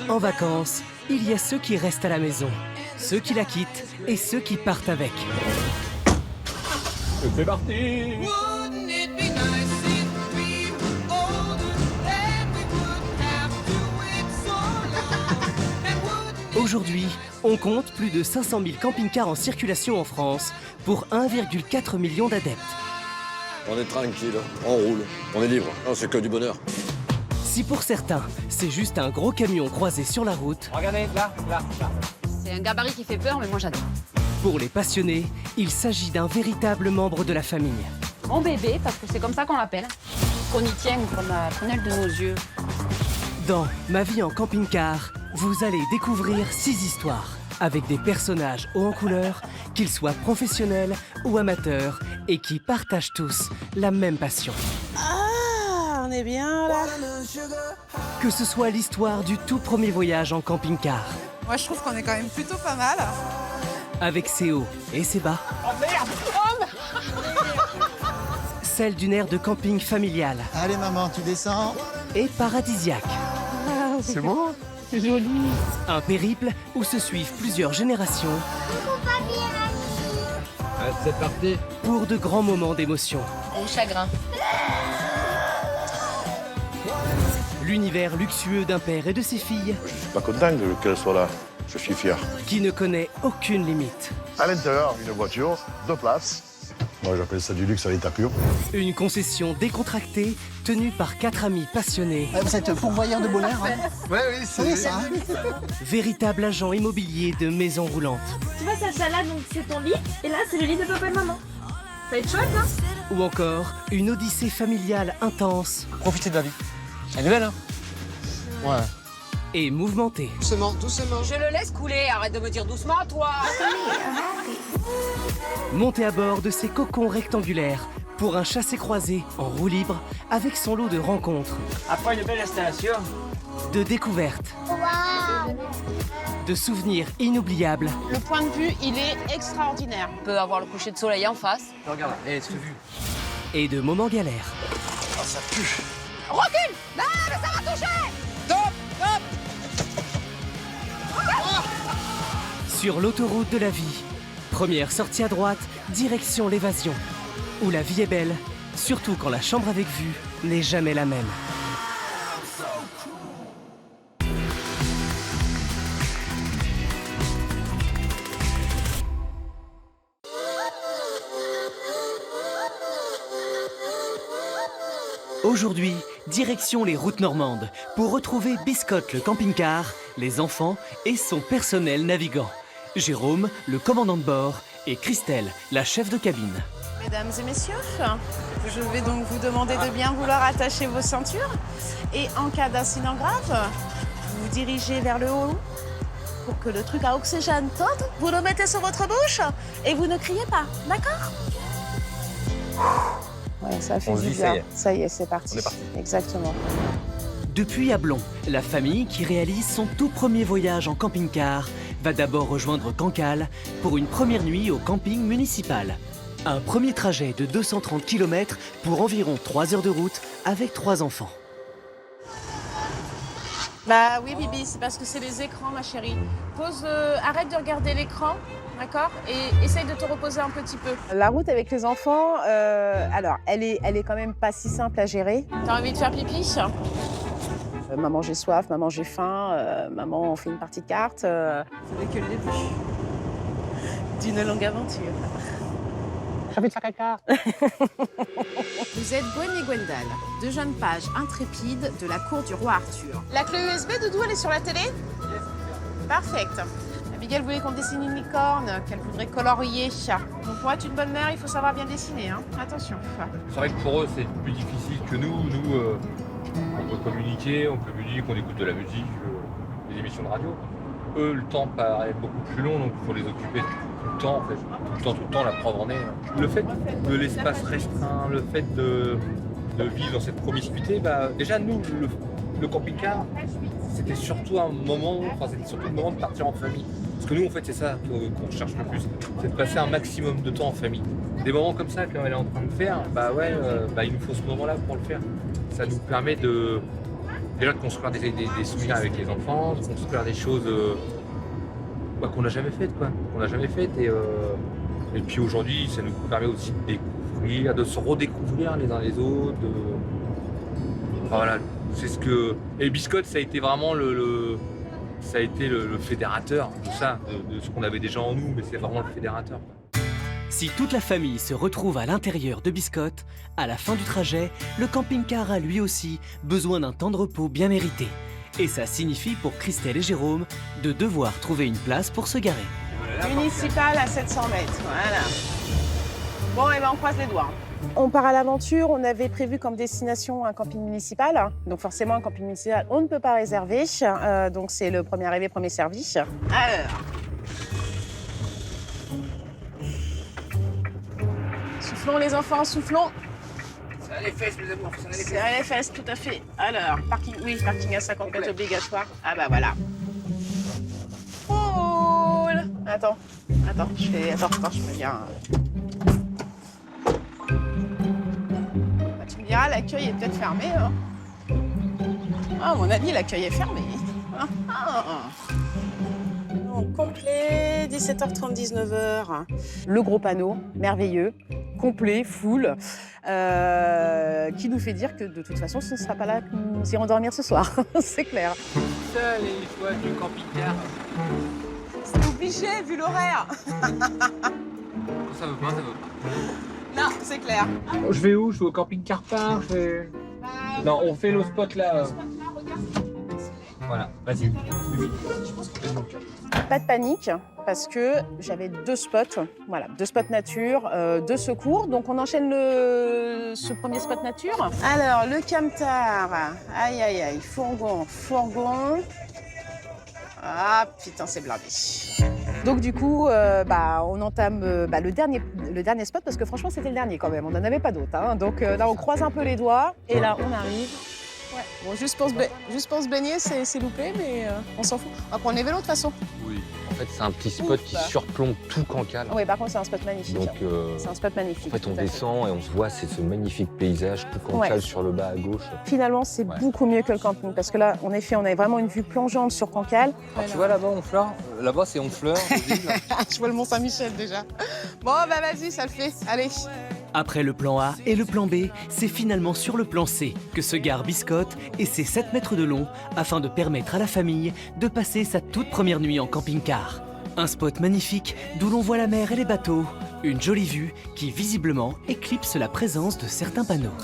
En vacances, il y a ceux qui restent à la maison, ceux qui la quittent et ceux qui partent avec. C'est parti! Aujourd'hui, on compte plus de 500 000 camping-cars en circulation en France pour 1,4 million d'adeptes. On est tranquille, on roule, on est libre. Non, c'est que du bonheur. Si pour certains, c'est juste un gros camion croisé sur la route, Regardez, là. C'est un gabarit qui fait peur, mais moi j'adore. pour les passionnés, il s'agit d'un véritable membre de la famille. Mon bébé, parce que c'est comme ça qu'on l'appelle. Qu'on y tient comme la prunelle de nos yeux. Dans Ma vie en camping-car, vous allez découvrir 6 histoires avec des personnages hauts en couleur, qu'ils soient professionnels ou amateurs, et qui partagent tous la même passion. Ah, on est bien là. Que ce soit l'histoire du tout premier voyage en camping-car, Moi, je trouve qu'on est quand même plutôt pas mal. avec ses hauts et ses bas. Oh merde! Celle d'une aire de camping familiale Allez maman, tu descends. et paradisiaque. C'est beau? Un périple où se suivent plusieurs générations C'est parti! pour de grands moments d'émotion. Au chagrin. L'univers luxueux d'un père et de ses filles Je suis pas content qu'elle soit là. Je suis fier. qui ne connaît aucune limite. À l'intérieur, une voiture, 2 places. Moi, j'appelle ça du luxe à l'état pur. Une concession décontractée tenue par 4 amis passionnés, Vous êtes pourvoyeur de bonheur, hein? Oui, c'est Oui, ça. véritables agents immobiliers de maisons roulantes. Tu vois, Sacha, là, donc c'est ton lit, et là, c'est le lit de papa et de maman. Ça va être chouette, hein? Ou encore une odyssée familiale intense Profitez de la vie. Elle est belle, hein? Ouais. et mouvementée. Doucement, doucement. Je le laisse couler, arrête de me dire doucement, toi. Montez à bord de ces cocons rectangulaires pour un chassé-croisé en roue libre avec son lot de rencontres, Après une belle installation. de découvertes, de souvenirs inoubliables Le point de vue, il est extraordinaire. On peut avoir le coucher de soleil en face. Regarde, et cette vue. et de moments galères. Recule! Non, mais ça va toucher! Sur l'autoroute de la vie, première sortie à droite, direction l'évasion. Où la vie est belle, surtout quand la chambre avec vue n'est jamais la même. Aujourd'hui, direction les routes normandes pour retrouver Biscotte le camping-car, les enfants et son personnel navigant. Jérôme, le commandant de bord, et Christelle, la chef de cabine. Mesdames et messieurs, je vais donc vous demander de bien vouloir attacher vos ceintures. Et en cas d'incident grave, vous vous dirigez vers le haut pour que le truc à oxygène tente. Vous le mettez sur votre bouche et vous ne criez pas, d'accord? Ouais, ça fait On se du dit, bien. ça y est. Ça y est, c'est parti. On est parti. Exactement. Depuis Ablon, la famille qui réalise son tout premier voyage en camping-car va d'abord rejoindre Cancale pour une première nuit au camping municipal. Un premier trajet de 230 km pour environ 3 heures de route avec 3 enfants. Bah oui, Bibi, c'est parce que c'est les écrans, ma chérie. Pose, arrête de regarder l'écran, d'accord? Et essaye de te reposer un petit peu. La route avec les enfants, alors, elle est quand même pas si simple à gérer. T'as envie de faire pipi? Maman, j'ai soif, maman, j'ai faim, maman, on fait une partie de cartes. Ce n'est que le début d'une longue aventure. J'ai envie de faire caca. Vous êtes Gwen et Gwendal, deux jeunes pages intrépides de la cour du roi Arthur. La clé USB, Doudou, elle est sur la télé? Parfait. Abigail voulait qu'on dessine une licorne qu'elle voudrait colorier. Donc pour être une bonne mère, il faut savoir bien dessiner, hein. Attention. C'est vrai que pour eux, c'est plus difficile que nous. Nous, on peut communiquer, on communique, on écoute de la musique, des émissions de radio. Eux, le temps paraît beaucoup plus long, donc il faut les occuper tout le temps, en fait. Tout le temps, la prendre en est. Le fait de l'espace restreint, le fait de vivre dans cette promiscuité, bah, déjà, nous, le camping-car, c'était surtout un moment, c'était surtout le moment de partir en famille. Parce que nous, en fait, c'est ça qu'on cherche le plus, c'est de passer un maximum de temps en famille. Des moments comme ça, comme elle est en train de faire, bah ouais, il nous faut ce moment-là pour le faire. Ça nous permet déjà de construire des souvenirs avec les enfants, de construire des choses qu'on n'a jamais faites, quoi. Qu'on n'a jamais faites. Et puis aujourd'hui, ça nous permet aussi de découvrir, de se redécouvrir les uns les autres. Enfin, voilà, c'est ce que. Et Biscotte, ça a été vraiment ça a été le fédérateur, tout ça, de ce qu'on avait déjà en nous, mais c'est vraiment le fédérateur, quoi. Si toute la famille se retrouve à l'intérieur de Biscotte, à la fin du trajet, le camping-car a lui aussi besoin d'un temps de repos bien mérité. Et ça signifie pour Christelle et Jérôme de devoir trouver une place pour se garer. Municipal à 700 mètres, voilà. Bon, et ben on croise les doigts. On part à l'aventure, on avait prévu comme destination un camping municipal. Donc forcément, un camping municipal, on ne peut pas réserver. Donc c'est le premier arrivé, premier servi. Alors... Soufflons les enfants, soufflons. Serrez les fesses, mes amours, serrez les fesses. Serrez les fesses, tout à fait. Alors, parking, oui, parking à 50 mètres obligatoire. Ah bah voilà. Cool. Attends, je me viens. Bah, tu me diras, l'accueil est peut-être fermé. Hein. Ah, à mon avis, l'accueil est fermé. Donc, complet, 17h30, 19h. Le gros panneau, merveilleux. Complet, full, qui nous fait dire que de toute façon, ce ne sera pas là que nous irons dormir ce soir, c'est clair. Ça, les toits du camping-car. C'est obligé, vu l'horaire. Ça veut pas, ça veut pas. Non, c'est clair. Je vais où? Je vais au camping-car park, Non, on fait le spot là. Voilà, vas-y. Pas de panique, parce que j'avais 2 spots, voilà, 2 spots nature, 2 secours. Donc on enchaîne ce premier spot nature. Alors, le camtar, aïe, aïe, aïe, fourgon. Ah, putain, c'est blindé. Donc du coup, on entame le dernier spot, parce que franchement, c'était le dernier quand même, on n'en avait pas d'autres. Hein. Donc là, on croise un peu les doigts, et là, on arrive. Ouais. Bon, juste pour se baigner, c'est loupé, mais on s'en fout. On va prendre les vélos de toute façon. Oui, en fait, c'est un petit spot qui surplombe tout Cancale. Oui, par contre, c'est un spot magnifique. Donc, c'est un spot magnifique. En fait, on descend et on se voit, c'est ce magnifique paysage, tout Cancale sur le bas à gauche. Finalement, c'est beaucoup mieux que le camping, parce que là, en effet, on a vraiment une vue plongeante sur Cancale. Alors, tu vois là-bas, Honfleur? Là-bas, c'est Honfleur. Je vois le Mont-Saint-Michel déjà. Bon, bah vas-y, ça le fait. Allez. Après le plan A et le plan B, c'est finalement sur le plan C que se gare Biscotte et ses 7 mètres de long afin de permettre à la famille de passer sa toute première nuit en camping-car. Un spot magnifique d'où l'on voit la mer et les bateaux. Une jolie vue qui visiblement éclipse la présence de certains panneaux.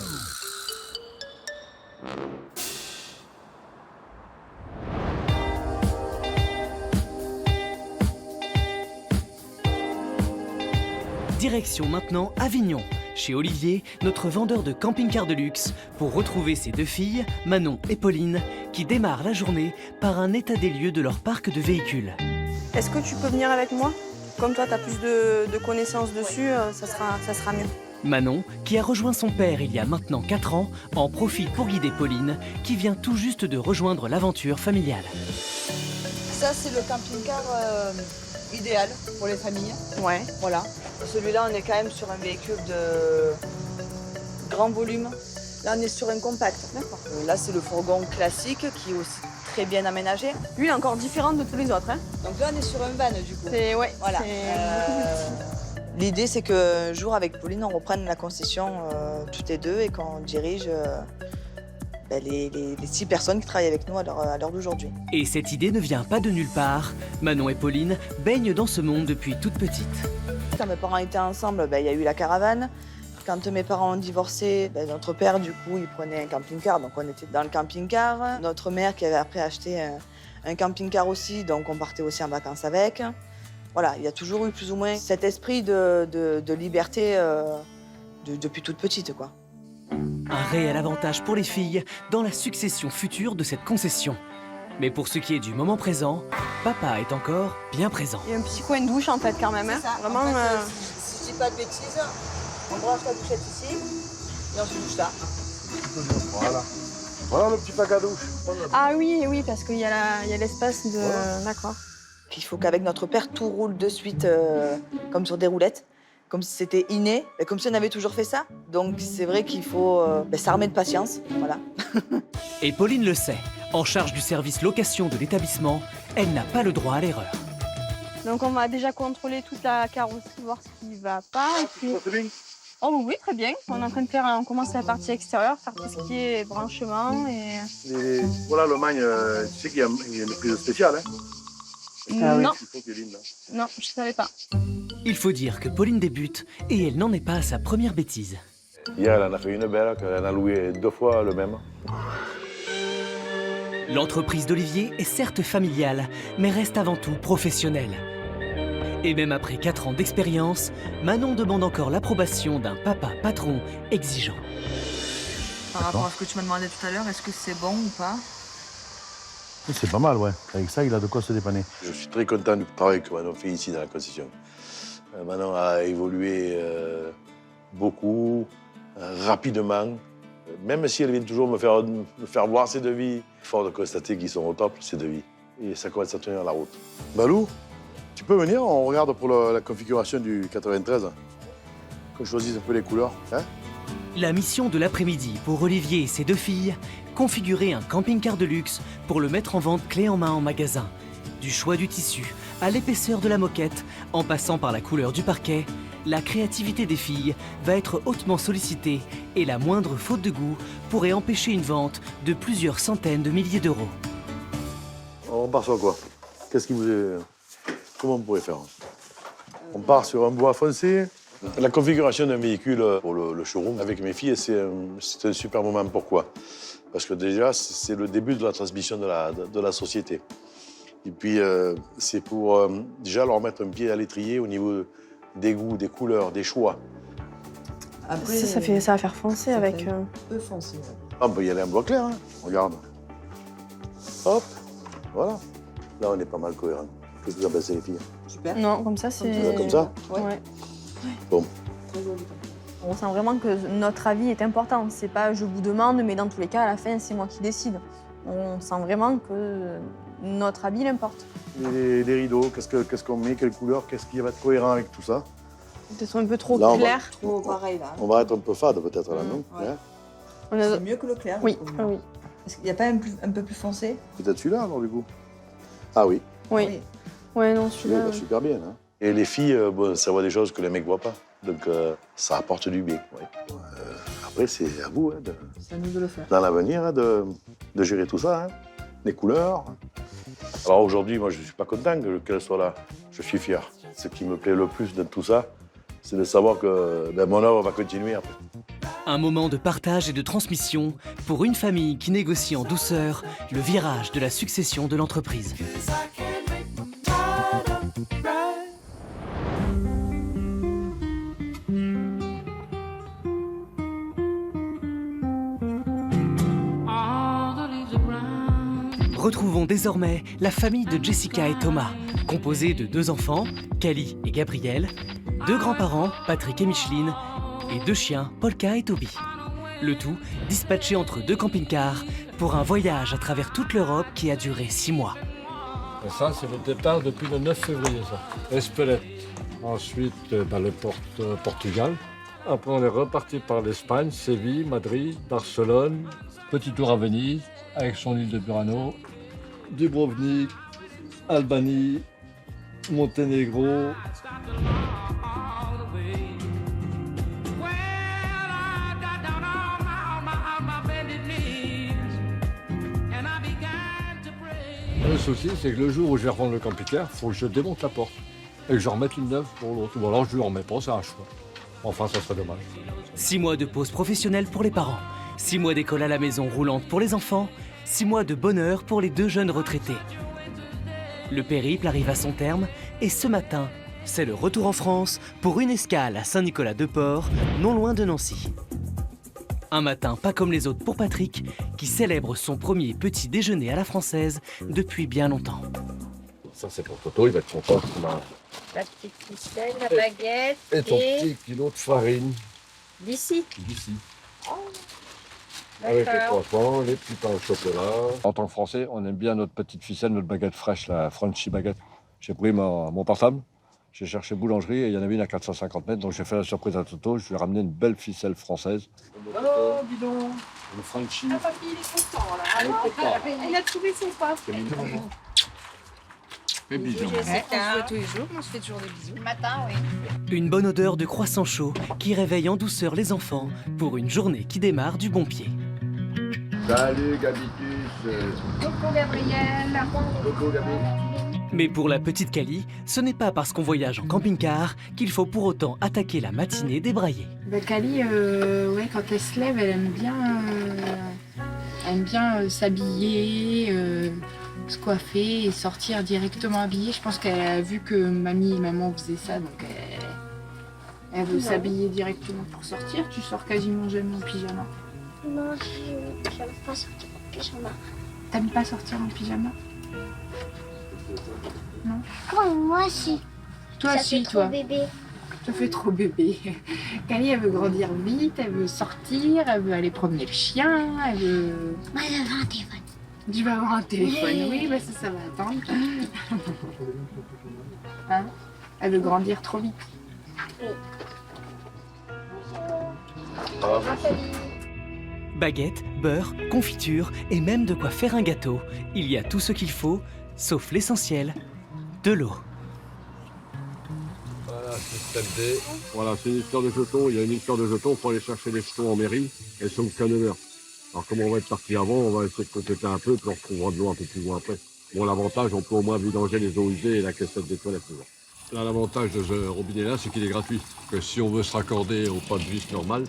Direction maintenant Avignon, chez Olivier, notre vendeur de camping-car de luxe, pour retrouver ses 2 filles, Manon et Pauline, qui démarrent la journée par un état des lieux de leur parc de véhicules. Est-ce que tu peux venir avec moi? Comme toi, tu as plus de connaissances dessus, ça sera mieux. Manon, qui a rejoint son père il y a maintenant 4 ans, en profite pour guider Pauline, qui vient tout juste de rejoindre l'aventure familiale. Ça, c'est le camping-car idéal pour les familles. Ouais. Voilà. Celui-là, on est quand même sur un véhicule de grand volume. Là, on est sur un compact. D'accord. Là, c'est le fourgon classique qui est aussi très bien aménagé. Lui, il est encore différent de tous les autres. Hein. Donc là, on est sur un van, du coup. Ouais, voilà. L'idée, c'est qu'un jour, avec Pauline, on reprenne la concession toutes les deux et qu'on dirige les 6 personnes qui travaillent avec nous à l'heure d'aujourd'hui. Et cette idée ne vient pas de nulle part. Manon et Pauline baignent dans ce monde depuis toute petite. Quand mes parents étaient ensemble, il y a eu la caravane. Quand mes parents ont divorcé, notre père, du coup, il prenait un camping-car, donc on était dans le camping-car. Notre mère qui avait après acheté un camping-car aussi, donc on partait aussi en vacances avec. Voilà, il y a toujours eu plus ou moins cet esprit de liberté depuis toute petite, quoi. Un réel avantage pour les filles dans la succession future de cette concession. Mais pour ce qui est du moment présent, papa est encore bien présent. Il y a un petit coin de douche en fait quand même. Hein. Vraiment. En fait, si je dis pas de bêtises, on branche la douchette ici et on se douche là. Voilà. Voilà le petit pack à douche. Ah oui, parce qu'il y a l'espace de... Voilà. D'accord. Il faut qu'avec notre père, tout roule de suite comme sur des roulettes. comme si c'était inné, comme si on avait toujours fait ça. Donc c'est vrai qu'il faut s'armer de patience, voilà. Et Pauline le sait, en charge du service location de l'établissement, elle n'a pas le droit à l'erreur. Donc on va déjà contrôler toute la carrosserie, voir ce qui va pas. Et puis... Oh oui, très bien. On est en train de faire, on commence la partie extérieure, faire tout ce qui est branchement et... Voilà, l'Allemagne, tu sais qu'il y a une prise spéciale, hein? Non. Il faut qu'il y ait là. Non, je savais pas. Il faut dire que Pauline débute et elle n'en est pas à sa première bêtise. Hier, elle en a fait une belle, elle a loué 2 fois le même. L'entreprise d'Olivier est certes familiale, mais reste avant tout professionnelle. Et même après 4 ans d'expérience, Manon demande encore l'approbation d'un papa patron exigeant. Par rapport à ce que tu m'as demandé tout à l'heure, est-ce que c'est bon ou pas? C'est pas mal, ouais. Avec ça, il a de quoi se dépanner. Je suis très content du travail que Manon fait ici dans la concession. Manon a évolué beaucoup, rapidement. Même si elle vient toujours me faire voir ses devis, fort de constater qu'ils sont au top, ces devis. Et ça commence à tenir la route. Balou, tu peux venir, on regarde pour la configuration du 93. Qu'on choisisse un peu les couleurs, hein? La mission de l'après-midi pour Olivier et ses 2 filles, configurer un camping-car de luxe pour le mettre en vente clé en main en magasin. Du choix du tissu à l'épaisseur de la moquette, en passant par la couleur du parquet, la créativité des filles va être hautement sollicitée et la moindre faute de goût pourrait empêcher une vente de plusieurs centaines de milliers d'euros. On part sur quoi? Qu'est-ce qui vous est... Comment on pourrait faire? On part sur un bois foncé. La configuration d'un véhicule pour le showroom avec mes filles, c'est un super moment. Pourquoi? Parce que déjà, c'est le début de la transmission de la société. Et puis, c'est pour déjà leur mettre un pied à l'étrier au niveau des goûts, des couleurs, des choix. Après, ça va faire foncer avec... Un peu foncé. On peut y aller en bois clair, hein. Regarde. Hop, voilà. Là, on est pas mal cohérent. Qu'est-ce que vous en pensez, les filles? Super. Non, comme ça, c'est... Comme ça? Ouais. Bon. Très joli. On sent vraiment que notre avis est important. C'est pas je vous demande, mais dans tous les cas, à la fin, c'est moi qui décide. On sent vraiment que notre avis l'importe. Les rideaux, qu'est-ce qu'on met, quelle couleur, qu'est-ce qui va être cohérent avec tout ça? Peut-être un peu trop Là, clair. Trop pareil, là. On va être un peu fade, peut-être, là, non? Ouais. Hein? C'est mieux que le clair. Oui, oui. Est-ce qu'il n'y a pas un peu plus foncé? Peut-être celui-là, alors, du coup? Ah oui. Oui. Ouais, non, Celui-là, il celui-là... va super bien. Hein? Et les filles, ça voit des choses que les mecs ne voient pas. Donc, ça apporte du bien. Ouais. Après, c'est à vous, hein, C'est à nous de le faire. dans l'avenir, hein, de gérer tout ça. Hein? Les couleurs. Alors aujourd'hui, moi, je ne suis pas content qu'elle soit là. Je suis fier. Ce qui me plaît le plus dans tout ça, c'est de savoir que mon œuvre va continuer après. Un moment de partage et de transmission pour une famille qui négocie en douceur le virage de la succession de l'entreprise. Retrouvons désormais la famille de Jessica et Thomas, composée de 2 enfants, Cali et Gabriel, 2 grands-parents, Patrick et Micheline, et 2 chiens, Polka et Toby. Le tout dispatché entre 2 camping-cars pour un voyage à travers toute l'Europe qui a duré 6 mois. Et ça, c'est le départ depuis le 9 février, ça. Espelette. Ensuite, le Portugal. Après, on est reparti par l'Espagne, Séville, Madrid, Barcelone. Petit tour à Venise, avec son île de Burano. Dubrovnik, Albanie, Monténégro. Le souci, c'est que le jour où je vais revendre le camping-car, il faut que je démonte la porte et que je remette une neuve pour l'autre. Ou alors je ne le remets pas, c'est un choix. Enfin, ça serait dommage. 6 mois de pause professionnelle pour les parents, 6 mois d'école à la maison roulante pour les enfants, 6 mois de bonheur pour les 2 jeunes retraités. Le périple arrive à son terme et ce matin, c'est le retour en France pour une escale à Saint-Nicolas-de-Port, non loin de Nancy. Un matin pas comme les autres pour Patrick, qui célèbre son premier petit déjeuner à la française depuis bien longtemps. Ça, c'est pour Toto, il va être content. La petite ficelle, la baguette Et ton petit kilo de farine d'ici. d'ici. Avec les croissants, les petits pains au chocolat. En tant que Français, on aime bien notre petite ficelle, notre baguette fraîche, la Frenchy baguette. J'ai pris mon portable, J'ai cherché boulangerie et il y en avait une à 450 mètres, donc j'ai fait la surprise à Toto. Je lui ai ramené une belle ficelle française. Oh, dis donc. Le Frenchy. Ah, papy, il est content, là. Il a trouvé son pote. Et bisous. On se voit tous les jours, on se fait toujours des bisous. Le matin, oui. Une bonne odeur de croissant chaud qui réveille en douceur les enfants pour une journée qui démarre du bon pied. Salut Gabitus. Coucou Gabriel. Coucou Gabi. Mais pour la petite Cali, ce n'est pas parce qu'on voyage en camping-car qu'il faut pour autant attaquer la matinée débraillée. Cali, ouais, quand elle se lève, elle aime bien s'habiller, se coiffer et sortir directement habillée. Je pense qu'elle a vu que mamie et maman faisaient ça, donc elle veut s'habiller directement pour sortir. Tu sors quasiment jamais en pyjama. Non, j'aime pas sortir en pyjama. T'aimes pas sortir en pyjama? Non. Oh, moi aussi. Toi Ça aussi, fait trop toi. bébé. Ça fait trop bébé. Cali, elle veut grandir vite, elle veut sortir, elle veut aller promener le chien, elle veut... Moi, j'avais un téléphone. Tu vas avoir un téléphone, oui, bah ça va attendre. Hein? Elle veut grandir trop vite. Baguettes, beurre, confiture et même de quoi faire un gâteau. Il y a tout ce qu'il faut, sauf l'essentiel, de l'eau. Voilà, système D. Voilà, c'est une histoire de jetons. Il y a une histoire de jetons pour aller chercher les jetons en mairie. Elles sont qu'à 9 heures. Alors comme on va être parti avant, on va essayer de compléter un peu, puis on retrouvera de l'eau un peu plus loin après. Bon, l'avantage, on peut au moins vidanger les eaux usées et la caissette des toilettes. Là, l'avantage de ce robinet-là, c'est qu'il est gratuit. Que si on veut se raccorder au pas de vis normal,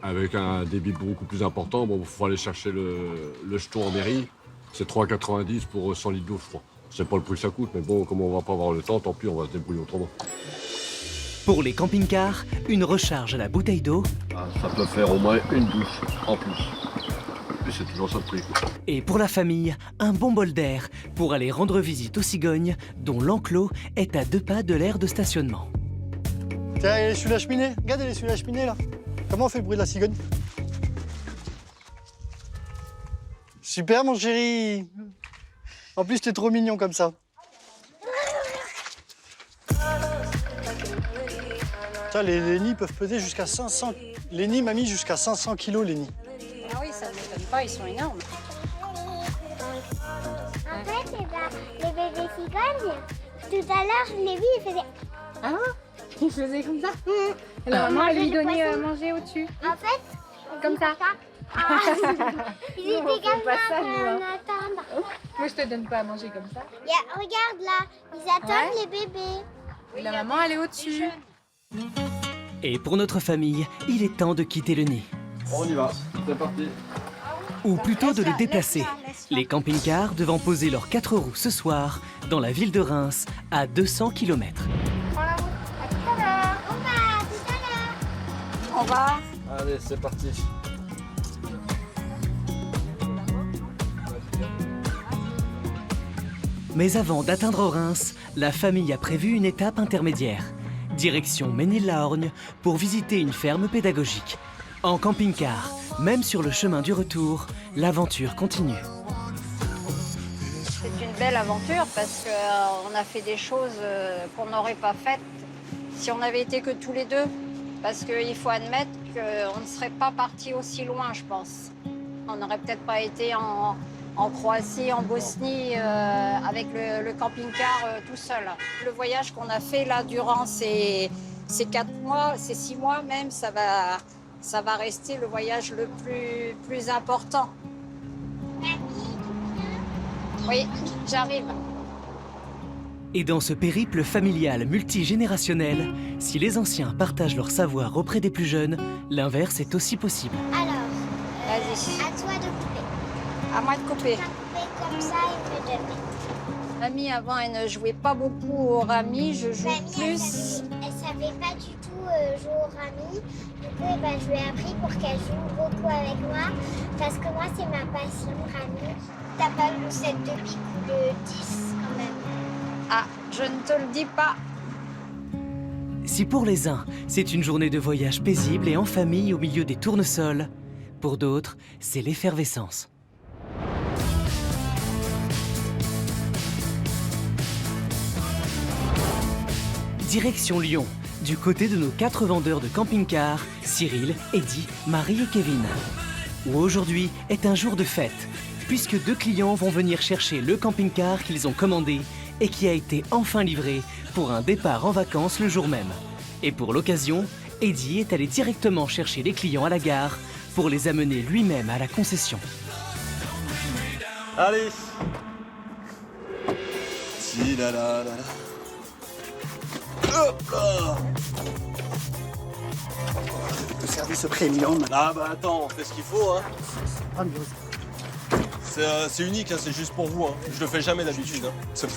avec un débit beaucoup plus important, bon, il faut aller chercher le jeton en mairie. C'est 3,90 pour 100 litres d'eau, je crois. C'est pas le prix que ça coûte, mais bon, comme on va pas avoir le temps, tant pis, on va se débrouiller autrement. Pour les camping-cars, une recharge à la bouteille d'eau. Ça peut faire au moins une douche en plus. Et c'est toujours ça le prix. Et pour la famille, un bon bol d'air pour aller rendre visite aux cigognes dont l'enclos est à 2 pas de l'aire de stationnement. Tiens, elle est sous la cheminée. Regarde, elle est sous la cheminée, là. Comment on fait le bruit de la cigogne? Super, mon chéri. En plus, t'es trop mignon comme ça. Tiens, les nids peuvent peser jusqu'à 500... Les nids, mamie, jusqu'à 500 kilos, les nids. Ah oui, ça ne m'étonne pas, ils sont énormes. En fait, les bébés cigognes, tout à l'heure, je l'ai vu, il faisait... Ah, il faisait comme ça. Et la maman, elle lui donnait à manger au-dessus. En fait, Comme ça. Ah, ils étaient on fait comme pas ça ça, pour nous, hein. en attendre. Moi, je te donne pas à manger comme ça. Regarde là, ils attendent les bébés. Et la maman, elle est au-dessus. Et pour notre famille, il est temps de quitter le nid. On y va, c'est parti. Ou plutôt de le déplacer. Les camping-cars devant poser leurs 4 roues ce soir dans la ville de Reims à 200 km. Prends la route, à tout à l'heure. On va, à tout à l'heure. On va. Allez, c'est parti. Mais avant d'atteindre Reims, la famille a prévu une étape intermédiaire. Direction Ménil-la-Orgne pour visiter une ferme pédagogique. En camping-car, même sur le chemin du retour, l'aventure continue. C'est une belle aventure parce qu'on a fait des choses qu'on n'aurait pas faites si on n'avait été que tous les deux. Parce qu'il faut admettre qu'on ne serait pas parti aussi loin, je pense. On n'aurait peut-être pas été en Croatie, en Bosnie, avec le camping-car tout seul. Le voyage qu'on a fait là durant ces 4 mois, ces 6 mois même, ça va rester le voyage le plus important. Oui, j'arrive. Et dans ce périple familial multigénérationnel, si les anciens partagent leur savoir auprès des plus jeunes, l'inverse est aussi possible. Alors, Vas-y. à toi de couper. À moi de couper. Tu as coupé comme ça et me donner. Mamie, avant, elle ne jouait pas beaucoup au rami, je joue Mamie, plus. elle savait pas du tout jouer au rami. Du coup, je lui ai appris pour qu'elle joue beaucoup avec moi. Parce que moi, c'est ma passion, rami. T'as pas le 7 de pique ou le 10 quand même. Ah, je ne te le dis pas. Si pour les uns, c'est une journée de voyage paisible et en famille au milieu des tournesols, pour d'autres, c'est l'effervescence. Direction Lyon, du côté de nos 4 vendeurs de camping-cars, Cyril, Eddy, Marie et Kevin. Où aujourd'hui est un jour de fête, puisque 2 clients vont venir chercher le camping-car qu'ils ont commandé et qui a été enfin livré pour un départ en vacances le jour même. Et pour l'occasion, Eddy est allé directement chercher les clients à la gare pour les amener lui-même à la concession. Allez. Si là là là là. Hop là. Le service premium. Ah bah attends, on fait ce qu'il faut hein. C'est unique, hein, c'est juste pour vous. Hein. Je le fais jamais d'habitude. Hein.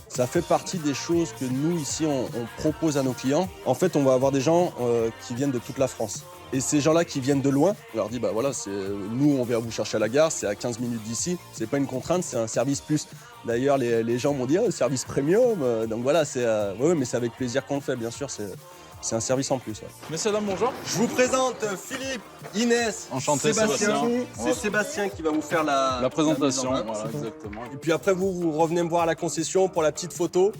Ça fait partie des choses que nous ici on propose à nos clients. En fait, on va avoir des gens qui viennent de toute la France. Et ces gens-là qui viennent de loin, on leur dit bah voilà, nous on vient vous chercher à la gare, c'est à 15 minutes d'ici. C'est pas une contrainte, c'est un service plus. D'ailleurs, les gens m'ont dit service premium. Donc voilà, ouais, mais c'est avec plaisir qu'on le fait, bien sûr. C'est un service en plus. Ouais. Messieurs, dames, bonjour. Je vous présente Philippe, Inès, enchanté, Sébastien. C'est Sébastien qui va vous faire la présentation. Voilà, exactement. Et puis après, vous revenez me voir à la concession pour la petite photo.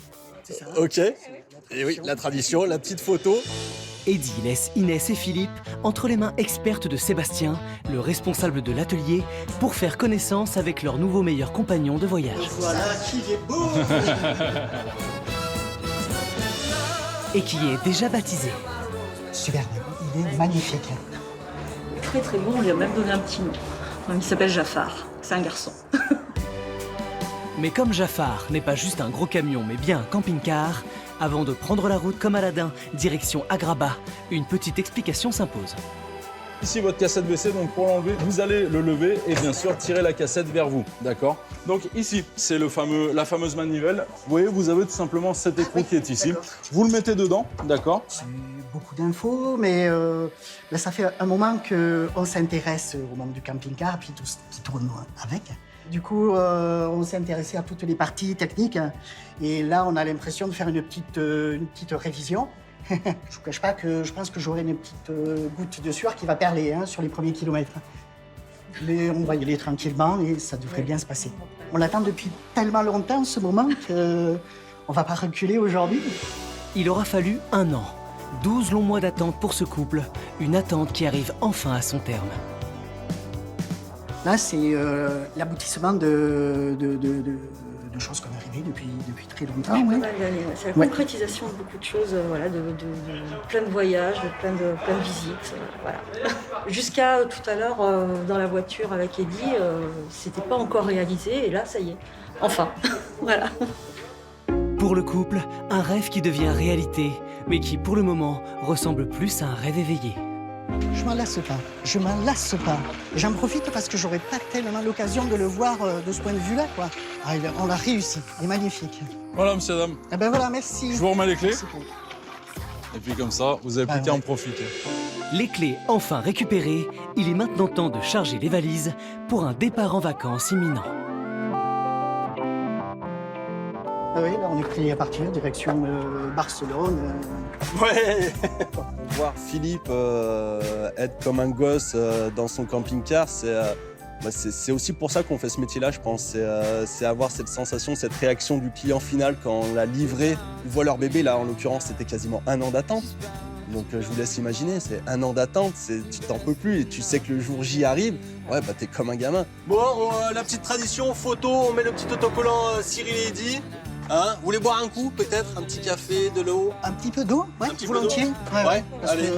C'est ça. Ok. Et oui, la tradition, la petite photo. Eddy laisse Inès et Philippe entre les mains expertes de Sébastien, le responsable de l'atelier, pour faire connaissance avec leur nouveau meilleur compagnon de voyage. Voilà qui est beau. Et qui est déjà baptisé. Super, il est magnifique. Très très bon, on lui a même donné un petit nom. Il s'appelle Jafar, c'est un garçon. Mais comme Jafar n'est pas juste un gros camion mais bien un camping-car, avant de prendre la route comme Aladdin, direction Agrabah, une petite explication s'impose. Ici votre cassette WC, donc pour l'enlever, vous allez le lever et bien sûr tirer la cassette vers vous, d'accord? Donc ici, c'est la fameuse manivelle. Vous voyez, vous avez tout simplement cet écrou qui est ici. Vous le mettez dedans, d'accord? C'est beaucoup d'infos, mais là, ça fait un moment qu'on s'intéresse au monde du camping-car, puis tout ce qui tourne avec. Du coup, on s'est intéressé à toutes les parties techniques. Et là, on a l'impression de faire une petite révision. Je ne vous cache pas que je pense que j'aurai une petite goutte de sueur qui va perler sur les premiers kilomètres. Mais on va y aller tranquillement et ça devrait bien se passer. On l'attend depuis tellement longtemps, ce moment, qu'on ne va pas reculer aujourd'hui. Il aura fallu 1 an. 12 longs mois d'attente pour ce couple. Une attente qui arrive enfin à son terme. Là, c'est l'aboutissement de choses qu'on est arrivées depuis très longtemps. Ouais. C'est la concrétisation de beaucoup de choses, voilà, de plein de voyages, de plein de visites. Voilà. Jusqu'à tout à l'heure, dans la voiture avec Eddy, c'était pas encore réalisé, et là, ça y est, enfin, voilà. Pour le couple, un rêve qui devient réalité, mais qui, pour le moment, ressemble plus à un rêve éveillé. Je m'en lasse pas. J'en profite parce que j'aurais pas tellement l'occasion de le voir de ce point de vue-là, quoi. Ah, on l'a réussi, il est magnifique. Voilà, monsieur, dame. Eh ben voilà, merci. Je vous remets les clés. Et puis comme ça, vous avez plus qu'à en profiter. Les clés enfin récupérées, il est maintenant temps de charger les valises pour un départ en vacances imminent. Ah oui, là on est prêt à partir, direction Barcelone. Ouais. Voir Philippe être comme un gosse dans son camping-car, c'est aussi pour ça qu'on fait ce métier-là, je pense. C'est avoir cette sensation, cette réaction du client final quand on l'a livré. Ils voient leur bébé, là en l'occurrence c'était quasiment 1 an d'attente. Donc je vous laisse imaginer, c'est 1 an d'attente, tu t'en peux plus et tu sais que le jour J arrive, ouais bah t'es comme un gamin. Bon, la petite tradition, photo, on met le petit autocollant Cyril et Eddy. Hein, vous voulez boire un coup, peut-être? Un petit café, de l'eau? Un petit peu d'eau, ouais, volontiers. Ouais, allez.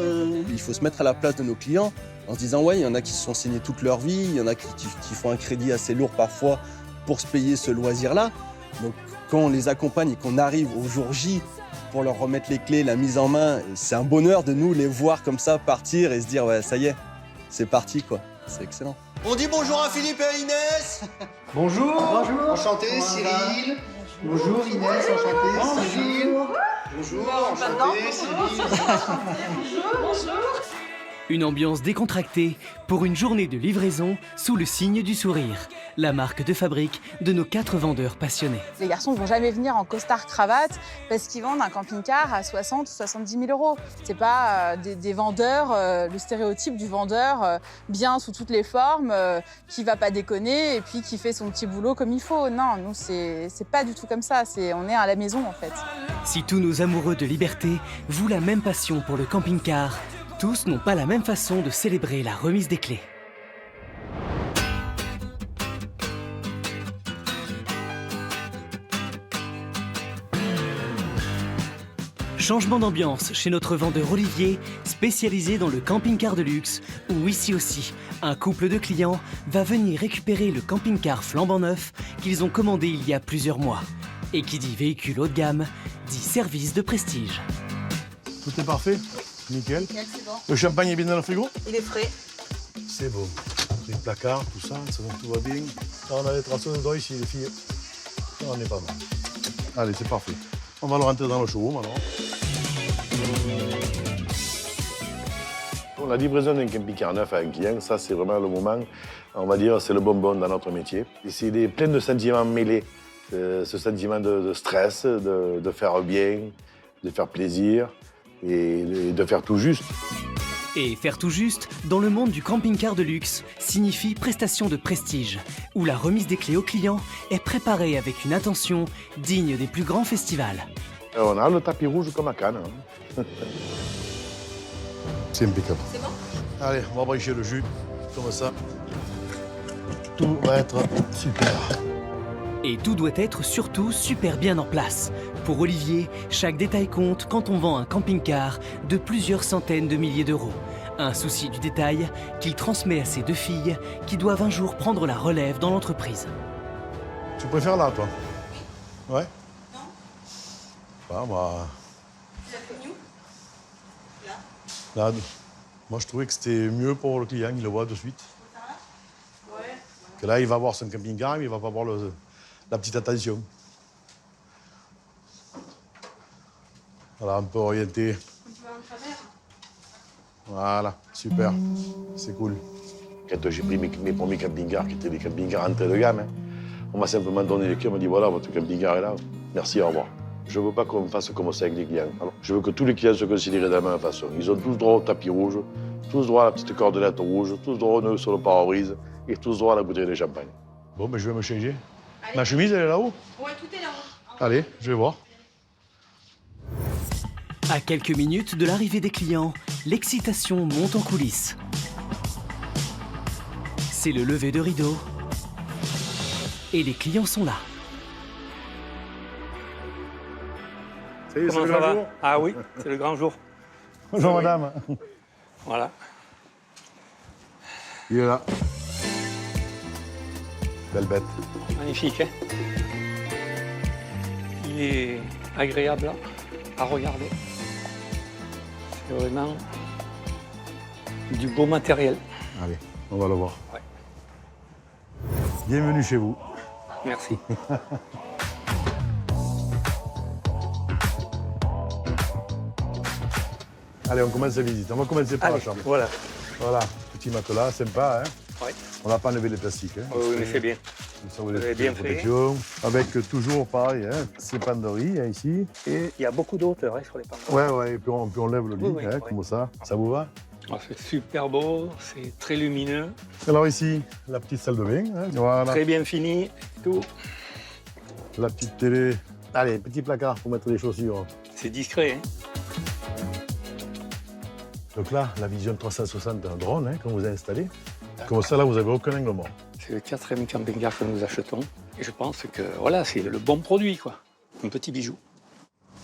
Il faut se mettre à la place de nos clients en se disant, ouais, il y en a qui se sont saignés toute leur vie, il y en a qui font un crédit assez lourd parfois pour se payer ce loisir-là. Donc quand on les accompagne et qu'on arrive au jour J pour leur remettre les clés, la mise en main, c'est un bonheur de nous les voir comme ça partir et se dire, ouais, ça y est, c'est parti, quoi. C'est excellent. On dit bonjour à Philippe et à Inès. Bonjour. Bonjour. Enchanté, Cyril. Bonjour Inès, enchanté, Cyril. Bonjour, enchanté, Cyril. Bonjour. Une ambiance décontractée pour une journée de livraison sous le signe du sourire, la marque de fabrique de nos 4 vendeurs passionnés. Les garçons ne vont jamais venir en costard-cravate parce qu'ils vendent un camping-car à 60 ou 70 000 euros. C'est pas des vendeurs, le stéréotype du vendeur bien sous toutes les formes, qui va pas déconner et puis qui fait son petit boulot comme il faut. Non, nous, c'est pas du tout comme ça. On est à la maison, en fait. Si tous nos amoureux de liberté vouent la même passion pour le camping-car, tous n'ont pas la même façon de célébrer la remise des clés. Changement d'ambiance chez notre vendeur Olivier, spécialisé dans le camping-car de luxe, où ici aussi, un couple de clients va venir récupérer le camping-car flambant neuf qu'ils ont commandé il y a plusieurs mois. Et qui dit véhicule haut de gamme, dit service de prestige. Tout est parfait? Nickel. Nickel, c'est bon. Le champagne est bien dans le frigo? Il est frais. C'est bon. Les placards, tout ça tout va bien. Ça, on a les traces dedans ici, les filles. Ça, on est pas mal. Allez, c'est parfait. On va le rentrer dans le showroom alors. La livraison d'un camping-car neuf à un client, ça c'est vraiment le moment, on va dire, c'est le bonbon dans notre métier. Et c'est plein de sentiments mêlés. Ce sentiment de stress, de faire bien, de faire plaisir et de faire tout juste. Et faire tout juste, dans le monde du camping-car de luxe, signifie prestation de prestige, où la remise des clés aux clients est préparée avec une attention digne des plus grands festivals. On a le tapis rouge comme à Cannes. Hein. C'est impeccable. C'est bon? Allez, on va brancher le jus, comme ça. Tout va être super. Et tout doit être surtout super bien en place. Pour Olivier, chaque détail compte quand on vend un camping-car de plusieurs centaines de milliers d'euros. Un souci du détail qu'il transmet à ses 2 filles qui doivent un jour prendre la relève dans l'entreprise. Tu préfères là, toi? Ouais? Non. Bah, moi... Tu l'as fait mieux? Là, moi, je trouvais que c'était mieux pour le client, il le voit de suite. Ouais. Que là, il va voir son camping-car, mais il va pas voir la petite attention. Voilà, un peu orienté. Tu vas en travers. Voilà, super. C'est cool. Quand j'ai pris mes premiers camping-cars, qui étaient des camping-cars entrée de gamme, hein, on m'a simplement donné les clés, on m'a dit voilà, votre camping-car est là. Merci, au revoir. Je ne veux pas qu'on fasse comme ça avec les clients. Alors, je veux que tous les clients se considèrent de la même façon. Ils ont tous droit au tapis rouge, tous droit à la petite cordelette rouge, tous droit au nœud sur le pare-brise et tous droit à la bouteille de champagne. Bon, ben je vais me changer. Allez. Ma chemise, elle est là-haut? Ouais, tout est là-haut. Allez, je vais voir. À quelques minutes de l'arrivée des clients, l'excitation monte en coulisses. C'est le lever de rideau. Et les clients sont là. Comment ça va? Ah oui, c'est le grand jour. Bonjour madame. Voilà. Il est là. Belle bête. Magnifique, hein? Il est agréable à regarder. C'est vraiment du beau matériel. Allez, on va le voir. Ouais. Bienvenue chez vous. Merci. Allez, on commence la visite. On va commencer par la chambre. Voilà. Voilà, petit matelas, sympa. Hein. Ouais. On n'a pas enlevé les plastiques. Hein. Oui, mais c'est bien. Ça, vous avez bien fait. protection. Avec toujours pareil, hein, ces penderies hein, ici. Et il y a beaucoup de hauteur hein, sur les panneaux. Ouais, et puis on lève le lit, Oui, hein, comme ça. Ça vous va? Oh, c'est super beau, c'est très lumineux. Alors ici, la petite salle de bain. Hein, voilà. Très bien fini, tout. La petite télé. Allez, petit placard pour mettre les chaussures. C'est discret. Hein. Donc là, la vision 360 d'un drone hein, qu'on vous a installé. Comme ça, là, vous n'avez aucun angle mort. C'est le 4e camping-car que nous achetons. Et je pense que voilà, c'est le bon produit, quoi. Un petit bijou.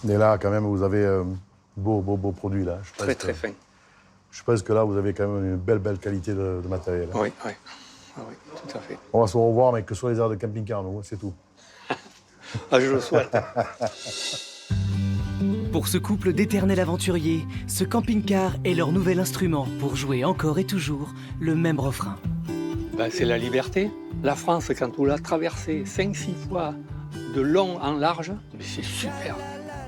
Et là, quand même, vous avez beau produit, là. Très fin. Je pense que là, vous avez quand même une belle qualité de matériel. Hein. Oui, oui. Ah, oui, tout à fait. On va se revoir, mais que sur les aires de camping-car, nous, c'est tout. Ah, je le souhaite. Pour ce couple d'éternels aventuriers, ce camping-car est leur nouvel instrument pour jouer encore et toujours le même refrain. Ben, c'est la liberté. La France, quand on l'a traversée 5-6 fois de long en large, mais c'est super.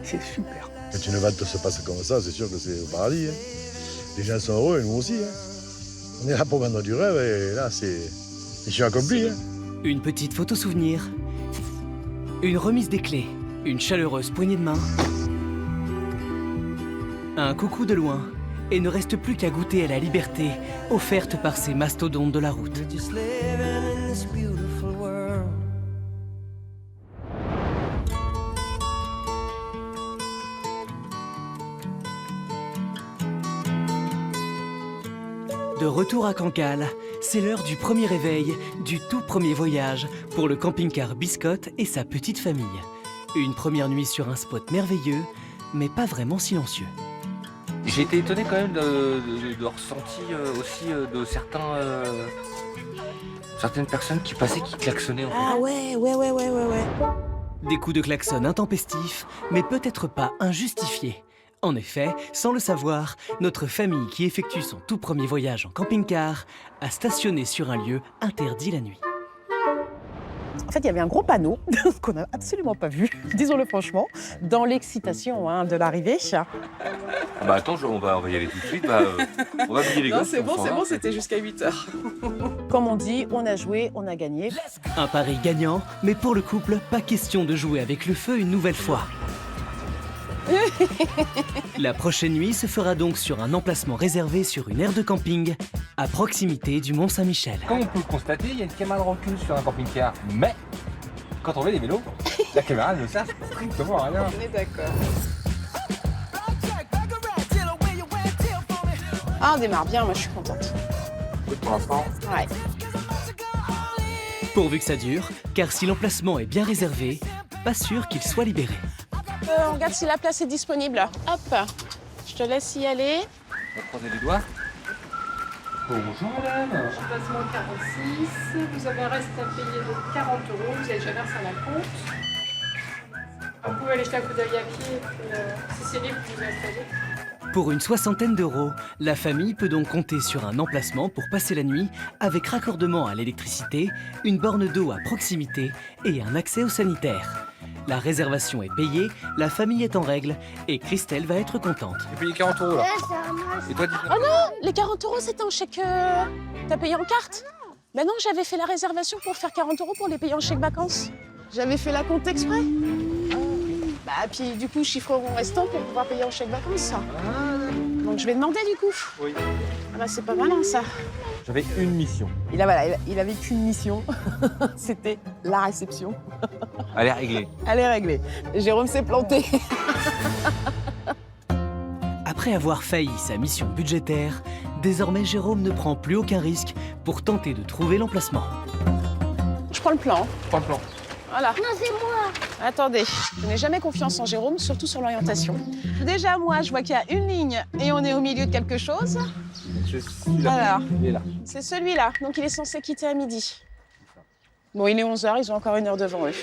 C'est super. Quand une vente se passe comme ça, c'est sûr que c'est au paradis. Hein. Les gens sont heureux, et nous aussi. Hein. On est là pour vendre du rêve et là, c'est mission accomplie. Hein. Une petite photo souvenir, une remise des clés, une chaleureuse poignée de main, un coucou de loin, et ne reste plus qu'à goûter à la liberté offerte par ces mastodontes de la route. De retour à Cancale, c'est l'heure du premier réveil, du tout premier voyage pour le camping-car Biscotte et sa petite famille. Une première nuit sur un spot merveilleux, mais pas vraiment silencieux. J'ai été étonné quand même de ressenti aussi de certaines personnes qui passaient, qui klaxonnaient en fait. Ah ouais. Des coups de klaxon intempestifs, mais peut-être pas injustifiés. En effet, sans le savoir, notre famille qui effectue son tout premier voyage en camping-car a stationné sur un lieu interdit la nuit. En fait, il y avait un gros panneau qu'on n'a absolument pas vu, disons-le franchement, dans l'excitation de l'arrivée. Bah attends, on va y aller tout de suite, on va habiller les gosses. C'est bon, c'était jusqu'à 8h. Comme on dit, on a joué, on a gagné. Un pari gagnant, mais pour le couple, pas question de jouer avec le feu une nouvelle fois. La prochaine nuit se fera donc sur un emplacement réservé sur une aire de camping à proximité du Mont-Saint-Michel. Comme on peut le constater, il y a une caméra de recul sur un camping-car, mais quand on met des vélos, la caméra ne sert strictement à rien. On est d'accord. Ah, on démarre bien, moi je suis contente. Pour l'instant. Ouais. Pourvu que ça dure, car si l'emplacement est bien réservé, pas sûr qu'il soit libéré. On regarde si la place est disponible. Hop, je te laisse y aller. On va croiser les doigts. Bonjour madame. Emplacement 46, vous avez un reste à payer de 40 €, vous avez déjà versé à la compte. Vous pouvez aller jeter un coup d'œil à pied, et puis si c'est libre, vous vous installez. Pour une 60aine d'euros, la famille peut donc compter sur un emplacement pour passer la nuit avec raccordement à l'électricité, une borne d'eau à proximité et un accès au sanitaire. La réservation est payée, la famille est en règle et Christelle va être contente. J'ai payé 40 € là. Et toi, 19 €. Oh non, les 40 € c'était en chèque. T'as payé en carte? Ben non, j'avais fait la réservation pour faire 40 € pour les payer en chèque vacances. J'avais fait la compte exprès. Bah, puis du coup, chiffreront restant pour pouvoir payer en chèque vacances. Donc je vais demander du coup. Oui. Ah bah, c'est pas malin ça. J'avais une mission. Il avait qu'une mission. C'était la réception. Elle est réglée. Elle est réglée. Jérôme s'est planté. Après avoir failli sa mission budgétaire, désormais Jérôme ne prend plus aucun risque pour tenter de trouver l'emplacement. Je prends le plan. Prends le plan. Voilà. Non, c'est moi. Attendez, je n'ai jamais confiance en Jérôme, surtout sur l'orientation. Déjà, moi, je vois qu'il y a une ligne et on est au milieu de quelque chose. C'est celui-là. Alors, Il est là. c'est celui-là, donc il est censé quitter à midi. Bon, il est 11h, ils ont encore 1 heure devant eux.